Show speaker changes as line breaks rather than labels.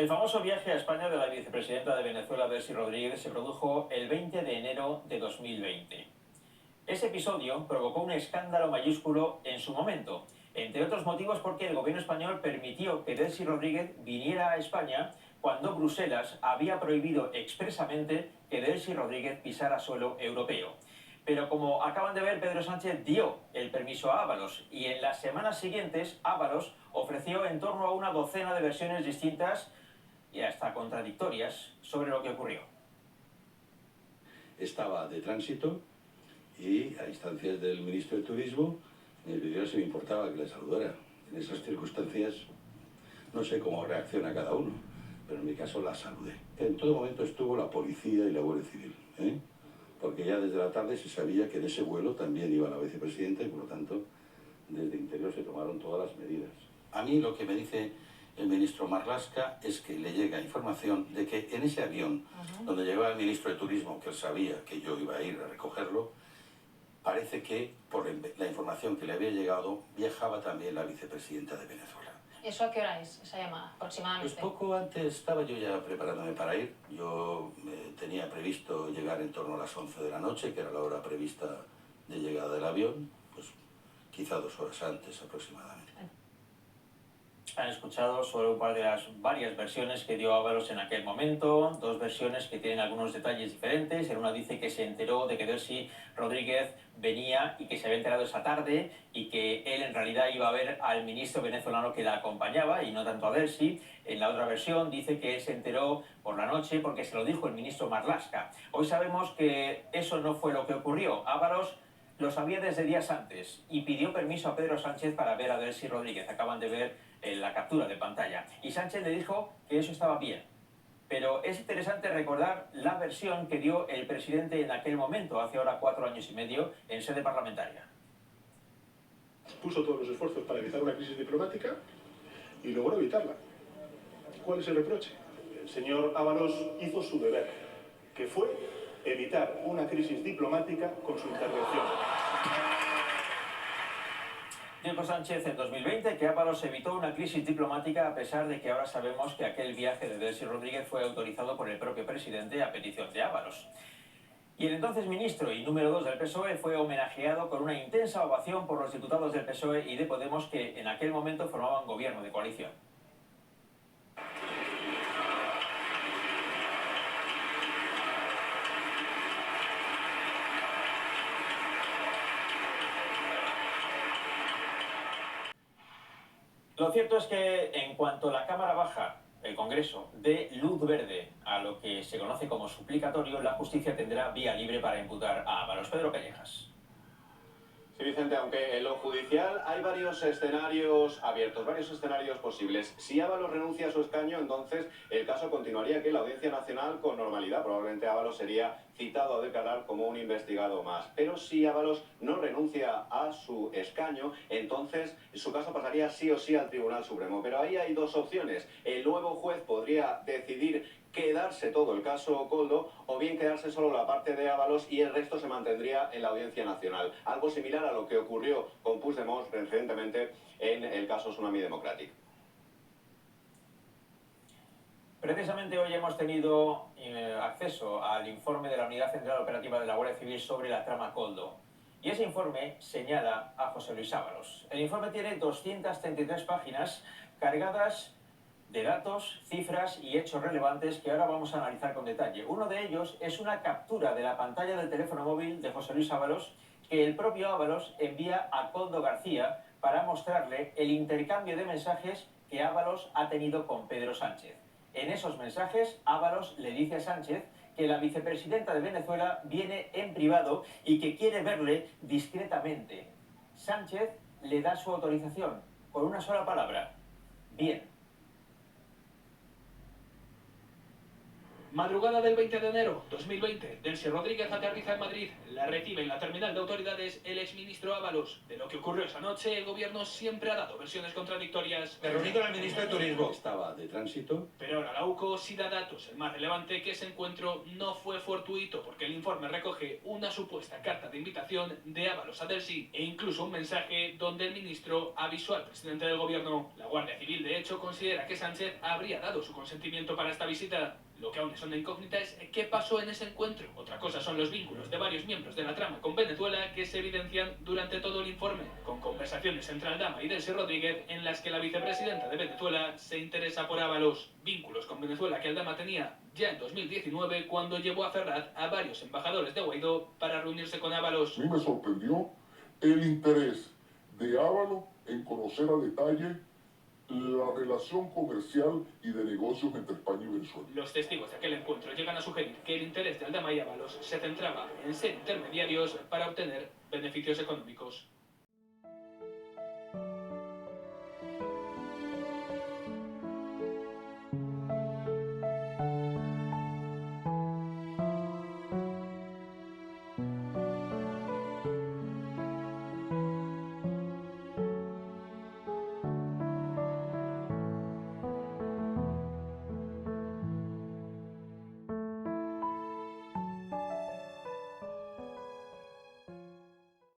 El famoso viaje a España de la vicepresidenta de Venezuela, Delcy Rodríguez, se produjo el 20 de enero de 2020. Ese episodio provocó un escándalo mayúsculo en su momento, entre otros motivos porque el gobierno español permitió que Delcy Rodríguez viniera a España cuando Bruselas había prohibido expresamente que Delcy Rodríguez pisara suelo europeo. Pero como acaban de ver, Pedro Sánchez dio el permiso a Ábalos y en las semanas siguientes Ábalos ofreció en torno a una docena de versiones distintas y hasta contradictorias sobre lo que ocurrió.
Estaba de tránsito y a instancias del ministro de Turismo me pidió si me importaba que le saludara. En esas circunstancias no sé cómo reacciona cada uno, pero en mi caso la saludé. En todo momento estuvo la policía y la Guardia Civil, porque ya desde la tarde se sabía que en ese vuelo también iba la vicepresidenta y por lo tanto desde Interior se tomaron todas las medidas. A mí lo que me dice el ministro Marlaska es que le llega información de que en ese avión donde llevaba el ministro de Turismo, que él sabía que yo iba a ir a recogerlo, parece que por la información que le había llegado viajaba también la vicepresidenta de Venezuela.
¿Eso a qué hora es, esa llamada, aproximadamente?
Pues poco antes estaba yo ya preparándome para ir. Yo tenía previsto llegar en torno a las 11 de la noche, que era la hora prevista de llegada del avión, pues quizá 2 horas antes aproximadamente.
Han escuchado sobre un par de las varias versiones que dio Ábalos en aquel momento, dos versiones que tienen algunos detalles diferentes. En una dice que se enteró de que Delcy Rodríguez venía y que se había enterado esa tarde y que él en realidad iba a ver al ministro venezolano que la acompañaba y no tanto a Delcy. En la otra versión dice que él se enteró por la noche porque se lo dijo el ministro Marlaska. Hoy sabemos que eso no fue lo que ocurrió. Ábalos lo sabía desde días antes y pidió permiso a Pedro Sánchez para ver a Delcy Rodríguez. Acaban de ver la captura de pantalla. Y Sánchez le dijo que eso estaba bien. Pero es interesante recordar la versión que dio el presidente en aquel momento, hace ahora 4 años y medio, en sede parlamentaria.
Puso todos los esfuerzos para evitar una crisis diplomática y logró evitarla. ¿Cuál es el reproche? El señor Ábalos hizo su deber, que fue evitar una crisis diplomática con su intervención.
Dijo Sánchez en 2020 que Ábalos evitó una crisis diplomática a pesar de que ahora sabemos que aquel viaje de Delcy Rodríguez fue autorizado por el propio presidente a petición de Ábalos. Y el entonces ministro y número 2 del PSOE fue homenajeado con una intensa ovación por los diputados del PSOE y de Podemos que en aquel momento formaban gobierno de coalición. Lo cierto es que en cuanto la Cámara Baja, el Congreso, dé luz verde a lo que se conoce como suplicatorio, la justicia tendrá vía libre para imputar a Ábalos. Pedro Callejas.
Sí, Vicente, aunque en lo judicial hay varios escenarios abiertos, varios escenarios posibles. Si Ábalos renuncia a su escaño, entonces el caso continuaría aquí en la Audiencia Nacional con normalidad. Probablemente Ábalos sería citado a declarar como un investigado más. Pero si Ábalos no renuncia a su escaño, entonces su caso pasaría sí o sí al Tribunal Supremo. Pero ahí hay dos opciones. El nuevo juez podría decidir quedarse todo el caso Koldo o bien quedarse solo la parte de Ábalos y el resto se mantendría en la Audiencia Nacional. Algo similar a lo que ocurrió con Puigdemont recientemente en el caso Tsunami Democratic.
Precisamente hoy hemos tenido acceso al informe de la Unidad Central Operativa de la Guardia Civil sobre la trama Koldo. Y ese informe señala a José Luis Ábalos. El informe tiene 233 páginas cargadas de datos, cifras y hechos relevantes que ahora vamos a analizar con detalle. Uno de ellos es una captura de la pantalla del teléfono móvil de José Luis Ábalos que el propio Ábalos envía a Koldo García para mostrarle el intercambio de mensajes que Ábalos ha tenido con Pedro Sánchez. En esos mensajes, Ábalos le dice a Sánchez que la vicepresidenta de Venezuela viene en privado y que quiere verle discretamente. Sánchez le da su autorización con una sola palabra: bien.
Madrugada del 20 de enero 2020, Delcy Rodríguez aterriza en Madrid. La recibe en la terminal de autoridades el exministro Ábalos. De lo que ocurrió esa noche, el gobierno siempre ha dado versiones contradictorias.
Me reuní con el ministro de Turismo.
Estaba de tránsito.
Pero ahora la UCO sí da datos. El más relevante, que ese encuentro no fue fortuito, porque el informe recoge una supuesta carta de invitación de Ábalos a Delcy e incluso un mensaje donde el ministro avisó al presidente del gobierno. La Guardia Civil, de hecho, considera que Sánchez habría dado su consentimiento para esta visita. Lo que aún es una incógnita es qué pasó en ese encuentro. Otra cosa son los vínculos de varios miembros de la trama con Venezuela que se evidencian durante todo el informe, con conversaciones entre Aldama y Delcy Rodríguez en las que la vicepresidenta de Venezuela se interesa por Ábalos. Vínculos con Venezuela que Aldama tenía ya en 2019 cuando llevó a Ferraz a varios embajadores de Guaidó para reunirse con Ábalos.
A mí me sorprendió el interés de Ábalos en conocer a detalle la relación comercial y de negocios entre España y Venezuela.
Los testigos de aquel encuentro llegan a sugerir que el interés de Aldama y Ábalos se centraba en ser intermediarios para obtener beneficios económicos.